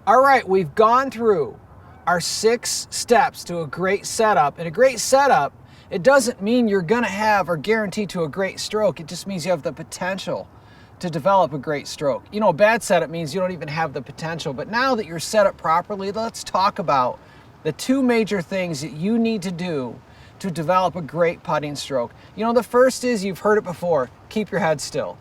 All right, we've gone through our 6 steps to a great setup. And a great setup, it doesn't mean you're going to have or guarantee to a great stroke. It just means you have the potential to develop a great stroke. You know, a bad setup means you don't even have the potential. But now that you're set up properly, let's talk about the 2 major things that you need to do to develop a great putting stroke. You know, the first is, you've heard it before, keep your head still.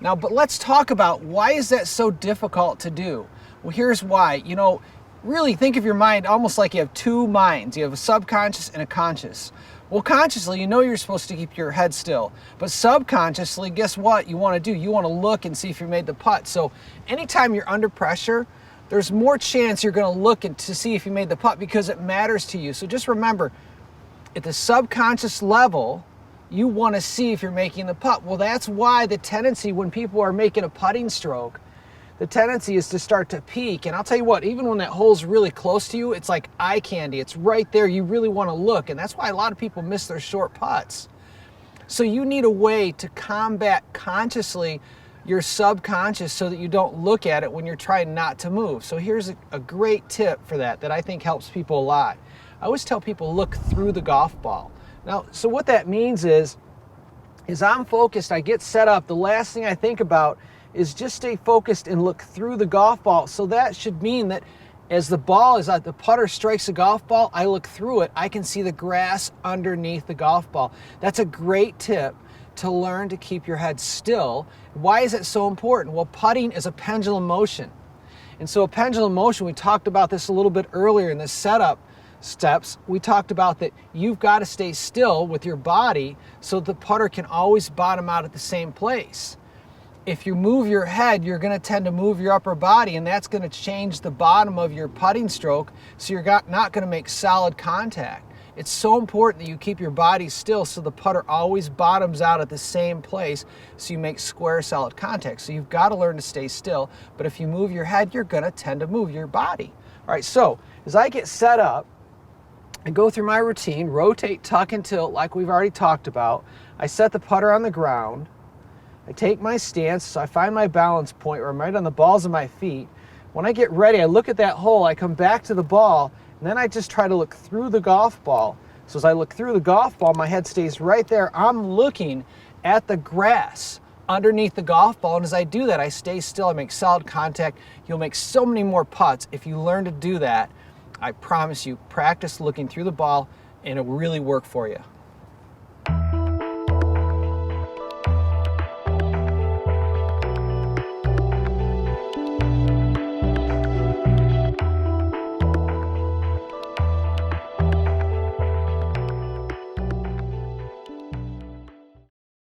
Now, but let's talk about why is that so difficult to do? Well, here's why. You know, really think of your mind almost like you have 2 minds. You have a subconscious and a conscious. Well, consciously, you know you're supposed to keep your head still. But subconsciously, guess what you want to do? You want to look and see if you made the putt. So anytime you're under pressure, there's more chance you're going to look to see if you made the putt because it matters to you. So just remember, at the subconscious level, you want to see if you're making the putt. Well, that's why the tendency when people are making a putting stroke, the tendency is to start to peek. And I'll tell you what, even when that hole's really close to you, it's like eye candy. It's right there. You really want to look. And that's why a lot of people miss their short putts. So you need a way to combat consciously your subconscious so that you don't look at it when you're trying not to move. So here's a great tip for that I think helps people a lot. I always tell people, look through the golf ball. Now, so what that means is I'm focused, I get set up, the last thing I think about is just stay focused and look through the golf ball. So that should mean that as the putter strikes the golf ball, I look through it, I can see the grass underneath the golf ball. That's a great tip to learn to keep your head still. Why is it so important? Well, putting is a pendulum motion. And so a pendulum motion, we talked about this a little bit earlier in the setup steps. We talked about that you've got to stay still with your body so the putter can always bottom out at the same place. If you move your head, you're going to tend to move your upper body, and that's going to change the bottom of your putting stroke, so you're not going to make solid contact. It's so important that you keep your body still so the putter always bottoms out at the same place so you make square, solid contact. So you've got to learn to stay still, but if you move your head, you're going to tend to move your body. All right, so as I get set up, I go through my routine, rotate, tuck, and tilt like we've already talked about. I set the putter on the ground. I take my stance, so I find my balance point where I'm right on the balls of my feet. When I get ready, I look at that hole, I come back to the ball, and then I just try to look through the golf ball. So as I look through the golf ball, my head stays right there. I'm looking at the grass underneath the golf ball, and as I do that, I stay still, I make solid contact. You'll make so many more putts if you learn to do that. I promise you, practice looking through the ball, and it will really work for you.